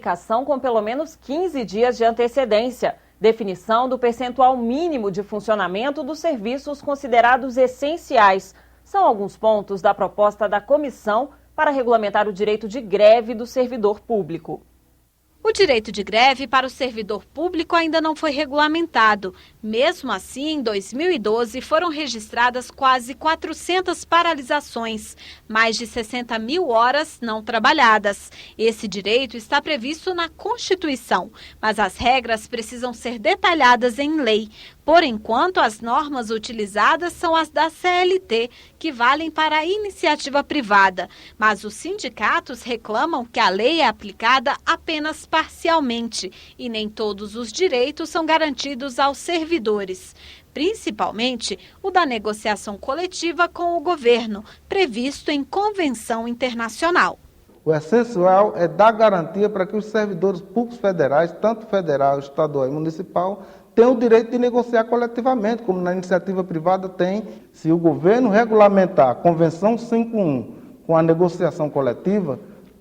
comunicação com pelo menos 15 dias de antecedência, definição do percentual mínimo de funcionamento dos serviços considerados essenciais. São alguns pontos da proposta da comissão para regulamentar o direito de greve do servidor público. O direito de greve para o servidor público ainda não foi regulamentado. Mesmo assim, em 2012, foram registradas quase 400 paralisações, mais de 60 mil horas não trabalhadas. Esse direito está previsto na Constituição, mas as regras precisam ser detalhadas em lei. Por enquanto, as normas utilizadas são as da CLT, que valem para a iniciativa privada. Mas os sindicatos reclamam que a lei é aplicada apenas parcialmente e nem todos os direitos são garantidos aos servidores, principalmente o da negociação coletiva com o governo, previsto em convenção internacional. O essencial é dar garantia para que os servidores públicos federais, tanto federal, estadual e municipal, tenham o direito de negociar coletivamente, como na iniciativa privada tem. Se o governo regulamentar a Convenção 51 com a negociação coletiva,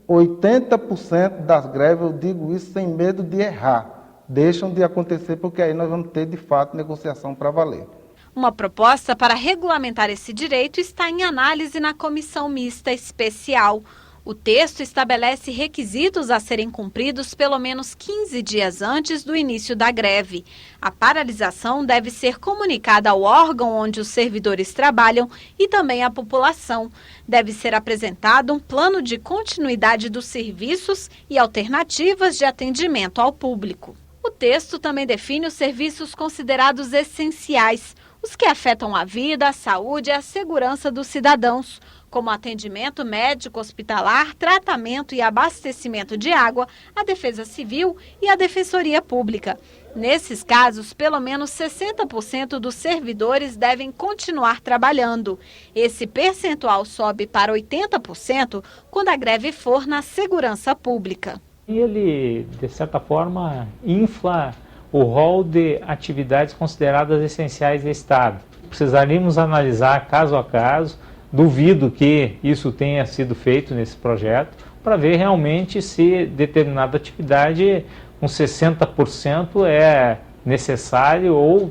80% das greves, eu digo isso sem medo de errar, deixam de acontecer, porque aí nós vamos ter, de fato, negociação para valer. Uma proposta para regulamentar esse direito está em análise na Comissão Mista Especial. O texto estabelece requisitos a serem cumpridos pelo menos 15 dias antes do início da greve. A paralisação deve ser comunicada ao órgão onde os servidores trabalham e também à população. Deve ser apresentado um plano de continuidade dos serviços e alternativas de atendimento ao público. O texto também define os serviços considerados essenciais, os que afetam a vida, a saúde e a segurança dos cidadãos, como atendimento médico hospitalar, tratamento e abastecimento de água, a Defesa Civil e a Defensoria Pública. Nesses casos, pelo menos 60% dos servidores devem continuar trabalhando. Esse percentual sobe para 80% quando a greve for na segurança pública. Ele, de certa forma, infla o rol de atividades consideradas essenciais do Estado. Precisaríamos analisar caso a caso. Duvido que isso tenha sido feito nesse projeto, para ver realmente se determinada atividade, com 60% é necessário ou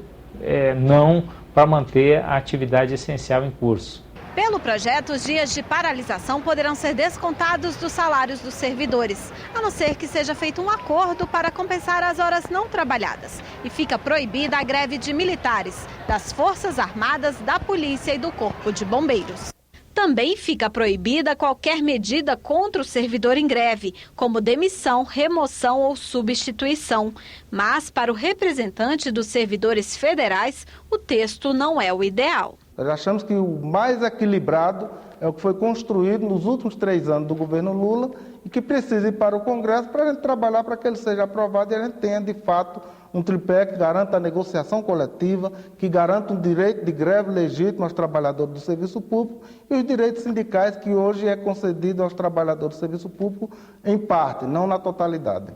não para manter a atividade essencial em curso. Pelo projeto, os dias de paralisação poderão ser descontados dos salários dos servidores, a não ser que seja feito um acordo para compensar as horas não trabalhadas. E fica proibida a greve de militares, das Forças Armadas, da Polícia e do Corpo de Bombeiros. Também fica proibida qualquer medida contra o servidor em greve, como demissão, remoção ou substituição. Mas, para o representante dos servidores federais, o texto não é o ideal. Nós achamos que o mais equilibrado é o que foi construído nos últimos 3 anos do governo Lula e que precisa ir para o Congresso para a gente trabalhar para que ele seja aprovado e a gente tenha, de fato, um tripé que garanta a negociação coletiva, que garanta um direito de greve legítimo aos trabalhadores do serviço público e os direitos sindicais que hoje é concedido aos trabalhadores do serviço público em parte, não na totalidade.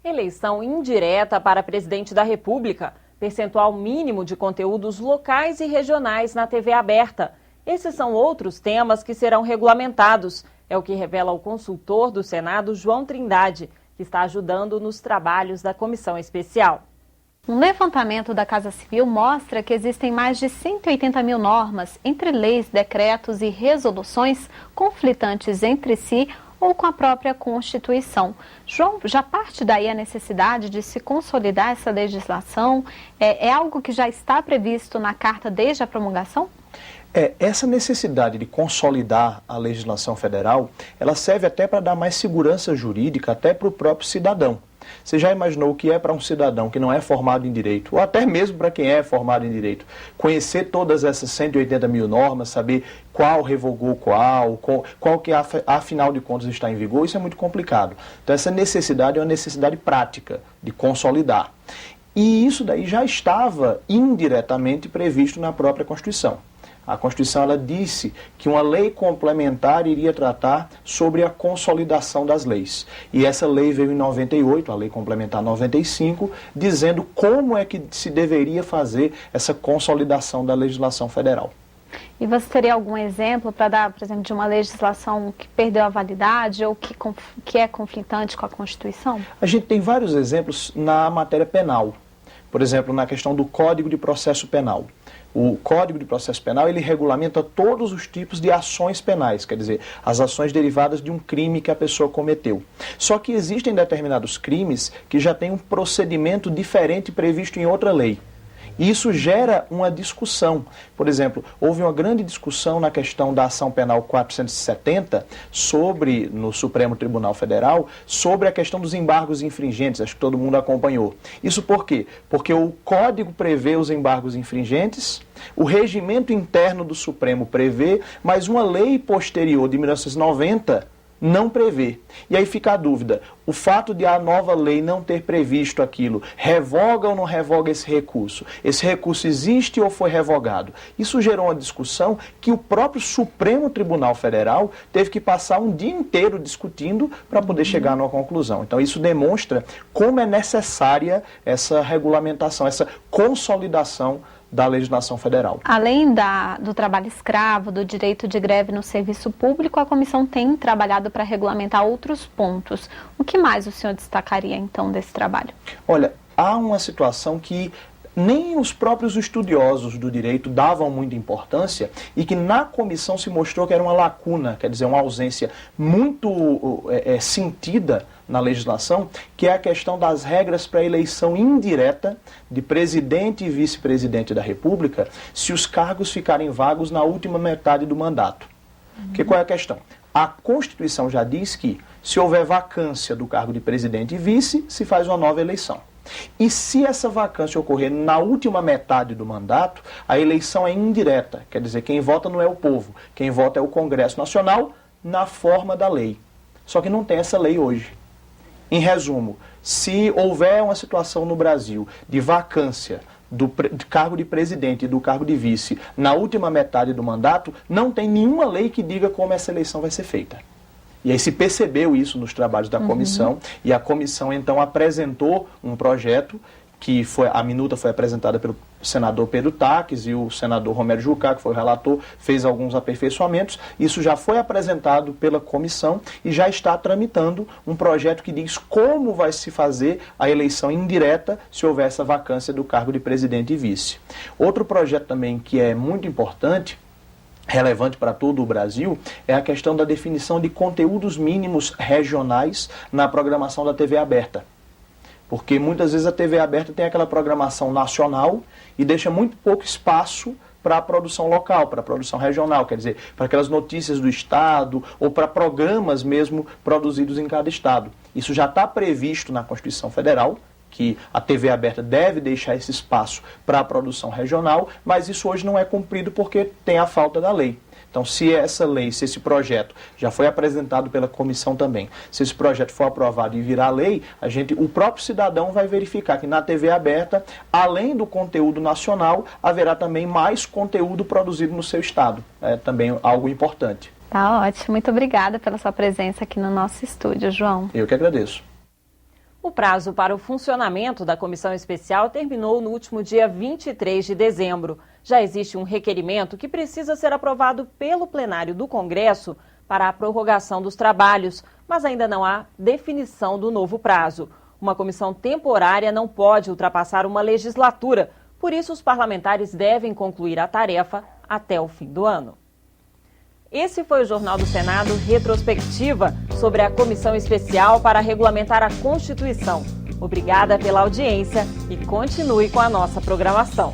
Eleição indireta para presidente da República. Percentual mínimo de conteúdos locais e regionais na TV aberta. Esses são outros temas que serão regulamentados. É o que revela o consultor do Senado, João Trindade, que está ajudando nos trabalhos da comissão especial. Um levantamento da Casa Civil mostra que existem mais de 180 mil normas, entre leis, decretos e resoluções conflitantes entre si ou com a própria Constituição. João, já parte daí a necessidade de se consolidar essa legislação? É algo que já está previsto na Carta desde a promulgação? Essa necessidade de consolidar a legislação federal, ela serve até para dar mais segurança jurídica até para o próprio cidadão. Você já imaginou o que é para um cidadão que não é formado em direito, ou até mesmo para quem é formado em direito, conhecer todas essas 180 mil normas, saber qual revogou qual que afinal de contas está em vigor? Isso é muito complicado. Então essa necessidade é uma necessidade prática de consolidar. E isso daí já estava indiretamente previsto na própria Constituição. A Constituição ela disse que uma lei complementar iria tratar sobre a consolidação das leis. E essa lei veio em 98, a Lei Complementar 95, dizendo como é que se deveria fazer essa consolidação da legislação federal. E você teria algum exemplo para dar, por exemplo, de uma legislação que perdeu a validade ou que é conflitante com a Constituição? A gente tem vários exemplos na matéria penal. Por exemplo, na questão do Código de Processo Penal. O Código de Processo Penal, ele regulamenta todos os tipos de ações penais, quer dizer, as ações derivadas de um crime que a pessoa cometeu. Só que existem determinados crimes que já têm um procedimento diferente previsto em outra lei. E isso gera uma discussão. Por exemplo, houve uma grande discussão na questão da ação penal 470 no Supremo Tribunal Federal, sobre a questão dos embargos infringentes. Acho que todo mundo acompanhou. Isso por quê? Porque o Código prevê os embargos infringentes, o regimento interno do Supremo prevê, mas uma lei posterior de 1990 não prevê. E aí fica a dúvida, o fato de a nova lei não ter previsto aquilo, revoga ou não revoga esse recurso? Esse recurso existe ou foi revogado? Isso gerou uma discussão que o próprio Supremo Tribunal Federal teve que passar um dia inteiro discutindo para poder chegar numa conclusão. Então isso demonstra como é necessária essa regulamentação, essa consolidação da legislação federal. Além do trabalho escravo, do direito de greve no serviço público, a comissão tem trabalhado para regulamentar outros pontos. O que mais o senhor destacaria, então, desse trabalho? Olha, há uma situação que nem os próprios estudiosos do direito davam muita importância e que na comissão se mostrou que era uma lacuna, quer dizer, uma ausência muito sentida na legislação, que é a questão das regras para a eleição indireta de presidente e vice-presidente da República, se os cargos ficarem vagos na última metade do mandato. Porque qual é a questão? A Constituição já diz que, se houver vacância do cargo de presidente e vice, se faz uma nova eleição. E se essa vacância ocorrer na última metade do mandato, a eleição é indireta, quer dizer, quem vota não é o povo, quem vota é o Congresso Nacional na forma da lei. Só que não tem essa lei hoje. Em resumo, se houver uma situação no Brasil de vacância do cargo de presidente e do cargo de vice na última metade do mandato, não tem nenhuma lei que diga como essa eleição vai ser feita. E aí se percebeu isso nos trabalhos da comissão, e a comissão então apresentou um projeto que a minuta foi apresentada pelo senador Pedro Taques e o senador Romero Jucá, que foi o relator, fez alguns aperfeiçoamentos. Isso já foi apresentado pela comissão e já está tramitando um projeto que diz como vai se fazer a eleição indireta se houver essa vacância do cargo de presidente e vice. Outro projeto também que é muito importante, relevante para todo o Brasil, é a questão da definição de conteúdos mínimos regionais na programação da TV aberta. Porque muitas vezes a TV aberta tem aquela programação nacional e deixa muito pouco espaço para a produção local, para a produção regional, quer dizer, para aquelas notícias do Estado ou para programas mesmo produzidos em cada Estado. Isso já está previsto na Constituição Federal, que a TV aberta deve deixar esse espaço para a produção regional, mas isso hoje não é cumprido porque tem a falta da lei. Então, se essa lei, se esse projeto já foi apresentado pela comissão também, se esse projeto for aprovado e virar lei, o próprio cidadão vai verificar que na TV aberta, além do conteúdo nacional, haverá também mais conteúdo produzido no seu estado. É também algo importante. Tá ótimo. Muito obrigada pela sua presença aqui no nosso estúdio, João. Eu que agradeço. O prazo para o funcionamento da comissão especial terminou no último dia 23 de dezembro. Já existe um requerimento que precisa ser aprovado pelo plenário do Congresso para a prorrogação dos trabalhos, mas ainda não há definição do novo prazo. Uma comissão temporária não pode ultrapassar uma legislatura, por isso os parlamentares devem concluir a tarefa até o fim do ano. Esse foi o Jornal do Senado Retrospectiva sobre a Comissão Especial para Regulamentar a Constituição. Obrigada pela audiência e continue com a nossa programação.